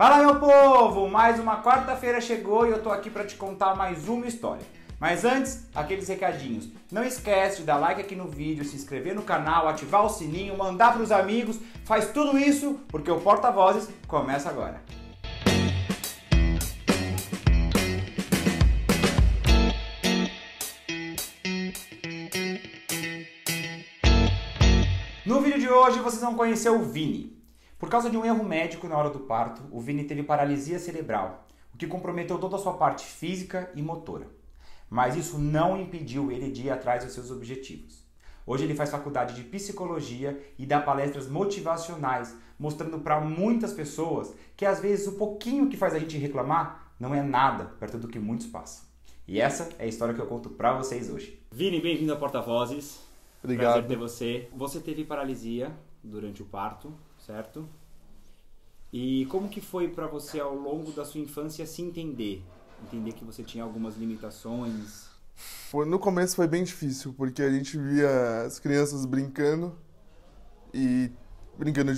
Fala, meu povo! Mais uma quarta-feira chegou e eu tô aqui para te contar mais uma história. Mas antes, aqueles recadinhos. Não esquece de dar like aqui no vídeo, se inscrever no canal, ativar o sininho, mandar para os amigos. Faz tudo isso porque o Porta-Vozes começa agora. No vídeo de hoje vocês vão conhecer o Vini. Por causa de um erro médico na hora do parto, o Vini teve paralisia cerebral, o que comprometeu toda a sua parte física e motora. Mas isso não impediu ele de ir atrás dos seus objetivos. Hoje ele faz faculdade de psicologia e dá palestras motivacionais, mostrando para muitas pessoas que às vezes o pouquinho que faz a gente reclamar não é nada perto do que muitos passam. E essa é a história que eu conto para vocês hoje. Vini, bem-vindo ao Porta-Vozes. Obrigado. Prazer ter você. Você teve paralisia durante o parto, certo? E como que foi para você ao longo da sua infância se entender? Entender que você tinha algumas limitações? No começo foi bem difícil, porque a gente via as crianças brincando de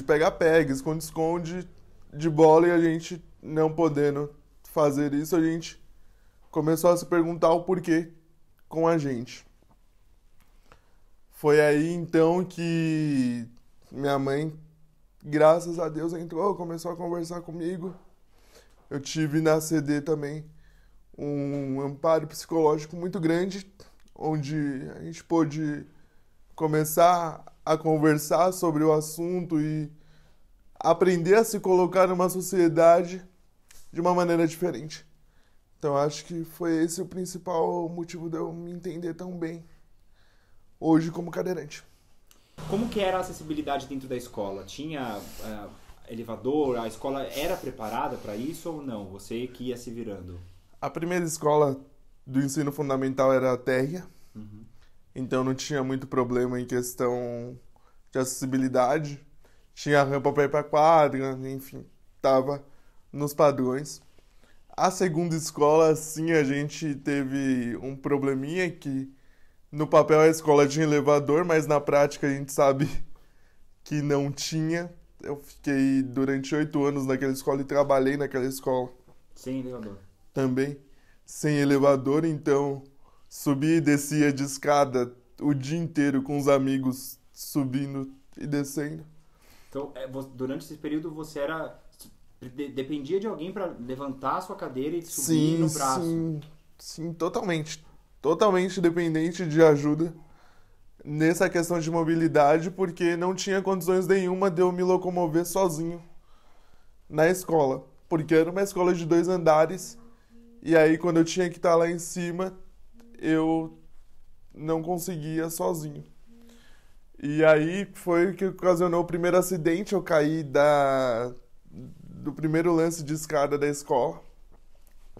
pega-pega, esconde-esconde de bola, e a gente não podendo fazer isso, a gente começou a se perguntar o porquê com a gente. Foi aí então que minha mãe, graças a Deus, entrou, começou a conversar comigo. Eu tive na CD também um amparo psicológico muito grande, onde a gente pôde começar a conversar sobre o assunto e aprender a se colocar numa sociedade de uma maneira diferente. Então acho que foi esse o principal motivo de eu me entender tão bem hoje como cadeirante. Como que era a acessibilidade dentro da escola? Tinha elevador? A escola era preparada para isso ou não? Você que ia se virando? A primeira escola do ensino fundamental era térrea, então não tinha muito problema em questão de acessibilidade. Tinha rampa para ir para a quadra, enfim, estava nos padrões. A segunda escola, sim, a gente teve um probleminha que no papel a escola tinha elevador, mas na prática a gente sabe que não tinha. Eu fiquei durante 8 anos naquela escola e trabalhei naquela escola. Sem elevador? Também sem elevador, então subia e descia de escada o dia inteiro com os amigos, subindo e descendo. Então, durante esse período você dependia de alguém para levantar a sua cadeira e subir no braço? Sim, totalmente. Totalmente dependente de ajuda nessa questão de mobilidade, porque não tinha condições nenhuma de eu me locomover sozinho na escola, porque era uma escola de 2 andares, e aí quando eu tinha que estar lá em cima, eu não conseguia sozinho. E aí foi o que ocasionou o primeiro acidente. Eu caí do primeiro lance de escada da escola,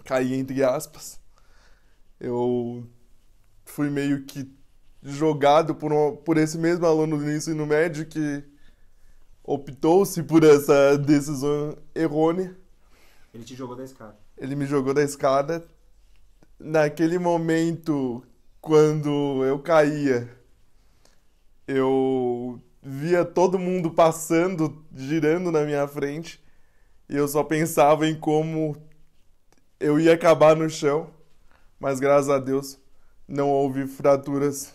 caí entre aspas. Eu fui meio que jogado por esse mesmo aluno do ensino médio que optou-se por essa decisão errônea. Ele te jogou da escada? Ele me jogou da escada. Naquele momento, quando eu caía, eu via todo mundo passando, girando na minha frente, e eu só pensava em como eu ia acabar no chão. Mas graças a Deus não houve fraturas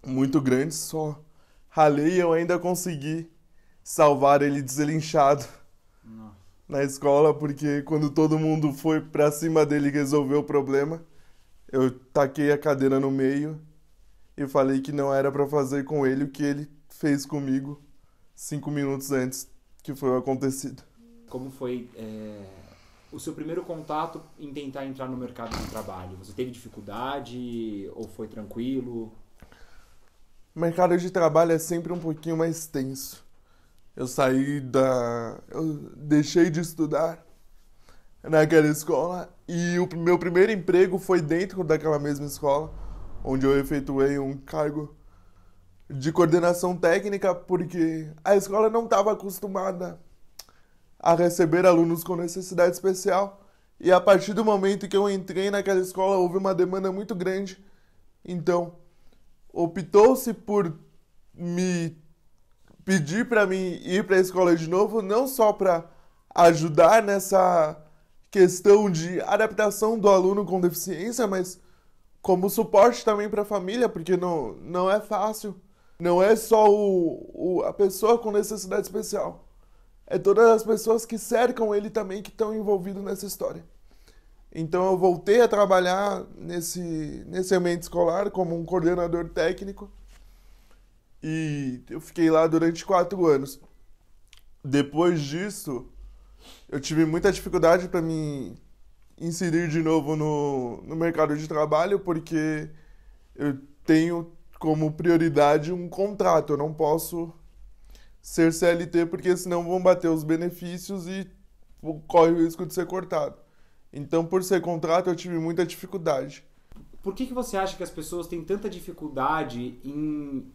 muito grandes, só ralei e eu ainda consegui salvar ele deselinchado na escola, porque quando todo mundo foi pra cima dele e resolveu o problema, eu taquei a cadeira no meio e falei que não era pra fazer com ele o que ele fez comigo 5 minutos antes que foi o acontecido. Como foi o seu primeiro contato em tentar entrar no mercado de trabalho? Você teve dificuldade ou foi tranquilo? O mercado de trabalho é sempre um pouquinho mais tenso. Eu deixei de estudar naquela escola e o meu primeiro emprego foi dentro daquela mesma escola, onde eu efetuei um cargo de coordenação técnica, porque a escola não estava acostumada a receber alunos com necessidade especial, e a partir do momento que eu entrei naquela escola houve uma demanda muito grande, então optou-se por me pedir para mim ir para a escola de novo, não só para ajudar nessa questão de adaptação do aluno com deficiência, mas como suporte também para a família, porque não é fácil. Não é só a pessoa com necessidade especial. É todas as pessoas que cercam ele também que estão envolvidas nessa história. Então eu voltei a trabalhar nesse ambiente escolar como um coordenador técnico e eu fiquei lá durante 4 anos. Depois disso, eu tive muita dificuldade para me inserir de novo no mercado de trabalho porque eu tenho como prioridade um contrato. Eu não posso ser CLT porque senão vão bater os benefícios e corre o risco de ser cortado. Então, por ser contrato, eu tive muita dificuldade. Por que você acha que as pessoas têm tanta dificuldade em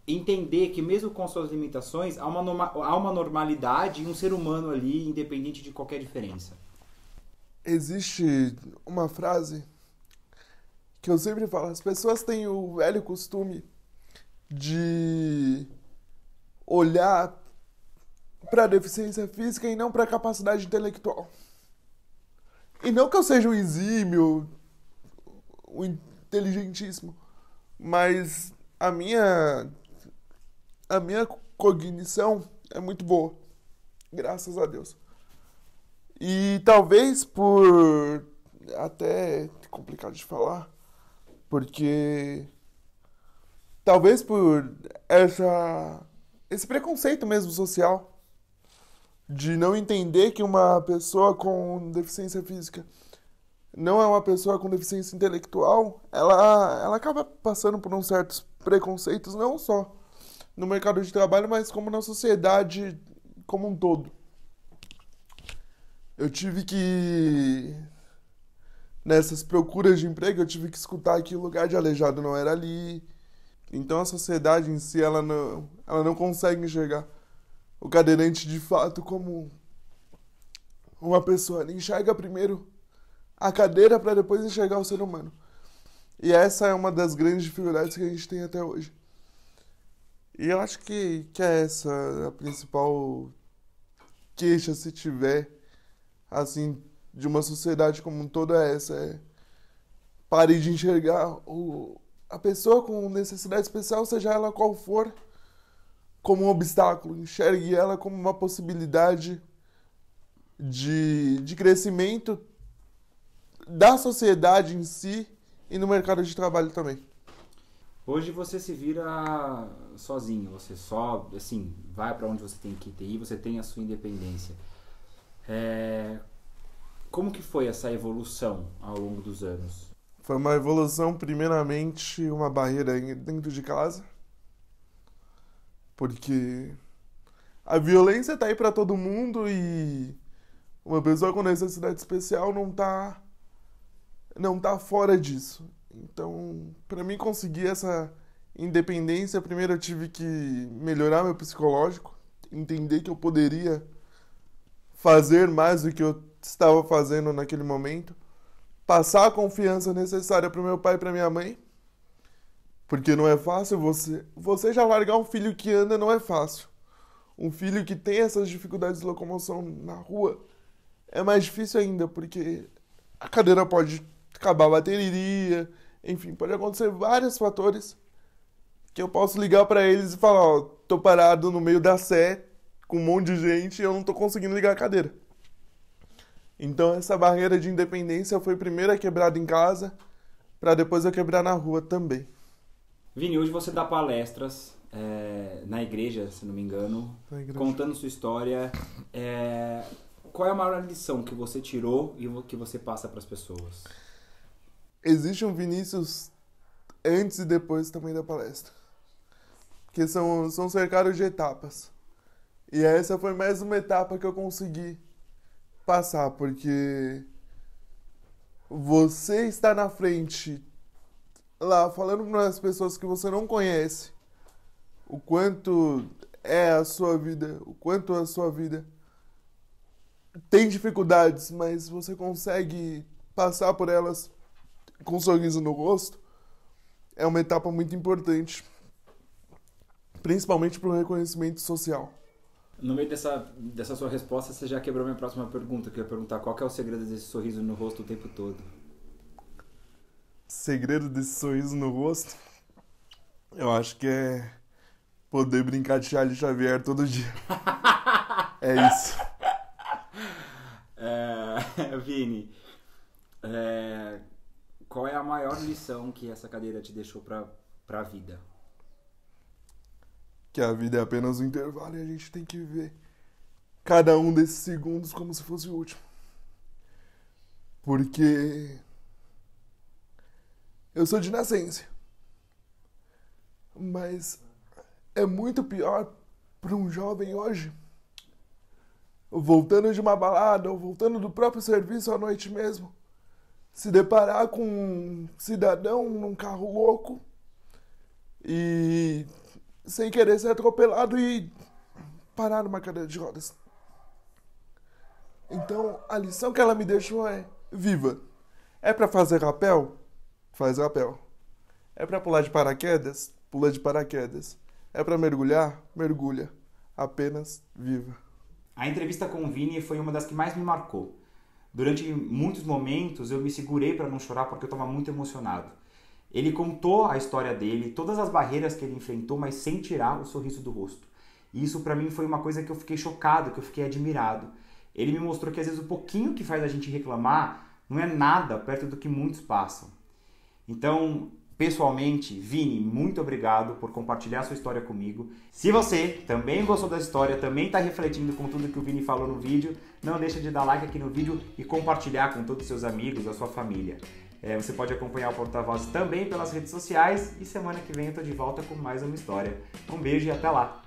entender que mesmo com suas limitações, há uma normalidade e um ser humano ali, independente de qualquer diferença? Existe uma frase que eu sempre falo, as pessoas têm o velho costume de olhar para a deficiência física e não para a capacidade intelectual. E não que eu seja um exímio, um inteligentíssimo, mas a minha cognição é muito boa, graças a Deus. E talvez por... até complicado de falar, porque talvez por esse preconceito mesmo social de não entender que uma pessoa com deficiência física não é uma pessoa com deficiência intelectual, ela acaba passando por uns certos preconceitos, não só no mercado de trabalho, mas como na sociedade como um todo. Eu tive que... nessas procuras de emprego, eu tive que escutar que o lugar de aleijado não era ali. Então a sociedade em si, ela não consegue enxergar o cadeirante de fato como uma pessoa. Ele enxerga primeiro a cadeira para depois enxergar o ser humano. E essa é uma das grandes dificuldades que a gente tem até hoje. E eu acho que é essa a principal queixa, se tiver, assim, de uma sociedade como um todo, é essa. Pare de enxergar a pessoa com necessidade especial, seja ela qual for, como um obstáculo. Enxergue ela como uma possibilidade de crescimento da sociedade em si e no mercado de trabalho também. Hoje você se vira sozinho, você só, assim, vai para onde você tem que ir, você tem a sua independência. Como que foi essa evolução ao longo dos anos? Foi uma evolução, primeiramente, uma barreira dentro de casa, porque a violência tá aí para todo mundo e uma pessoa com necessidade especial não tá fora disso. Então, para mim conseguir essa independência, primeiro eu tive que melhorar meu psicológico, entender que eu poderia fazer mais do que eu estava fazendo naquele momento, passar a confiança necessária para o meu pai e para minha mãe, porque não é fácil você já largar um filho que anda, não é fácil. Um filho que tem essas dificuldades de locomoção na rua é mais difícil ainda, porque a cadeira pode acabar a bateria, enfim, pode acontecer vários fatores que eu posso ligar para eles e falar, ó, tô parado no meio da sé com um monte de gente e eu não tô conseguindo ligar a cadeira. Então essa barreira de independência foi primeiro quebrada em casa, para depois eu quebrar na rua também. Vini, hoje você dá palestras na igreja, se não me engano, contando sua história. Qual é a maior lição que você tirou e que você passa para as pessoas? Existe um Vinícius antes e depois também da palestra, que são cercados de etapas. E essa foi mais uma etapa que eu consegui passar, porque você está na frente, lá, falando para as pessoas que você não conhece, o quanto é a sua vida, o quanto a sua vida tem dificuldades, mas você consegue passar por elas com um sorriso no rosto, é uma etapa muito importante, principalmente para o reconhecimento social. No meio dessa sua resposta, você já quebrou minha próxima pergunta, que eu ia perguntar qual que é o segredo desse sorriso no rosto o tempo todo. Segredo desse sorriso no rosto, eu acho que é poder brincar de Charles Xavier todo dia. É isso. Vini, qual é a maior lição que essa cadeira te deixou pra vida? Que a vida é apenas um intervalo e a gente tem que viver cada um desses segundos como se fosse o último. Porque eu sou de nascença, mas é muito pior para um jovem hoje, voltando de uma balada ou voltando do próprio serviço à noite mesmo, se deparar com um cidadão num carro louco e sem querer ser atropelado e parar numa cadeira de rodas. Então, a lição que ela me deixou é: viva. É pra fazer rapel? Faz rapel. É pra pular de paraquedas? Pula de paraquedas. É pra mergulhar? Mergulha. Apenas viva. A entrevista com o Vini foi uma das que mais me marcou. Durante muitos momentos eu me segurei para não chorar porque eu estava muito emocionado. Ele contou a história dele, todas as barreiras que ele enfrentou, mas sem tirar o sorriso do rosto. E isso para mim foi uma coisa que eu fiquei chocado, que eu fiquei admirado. Ele me mostrou que às vezes o pouquinho que faz a gente reclamar não é nada perto do que muitos passam. Então, pessoalmente, Vini, muito obrigado por compartilhar sua história comigo. Se você também gostou da história, também está refletindo com tudo que o Vini falou no vídeo, não deixa de dar like aqui no vídeo e compartilhar com todos os seus amigos, a sua família. Você pode acompanhar o Porta-Voz também pelas redes sociais e semana que vem eu tô de volta com mais uma história. Um beijo e até lá!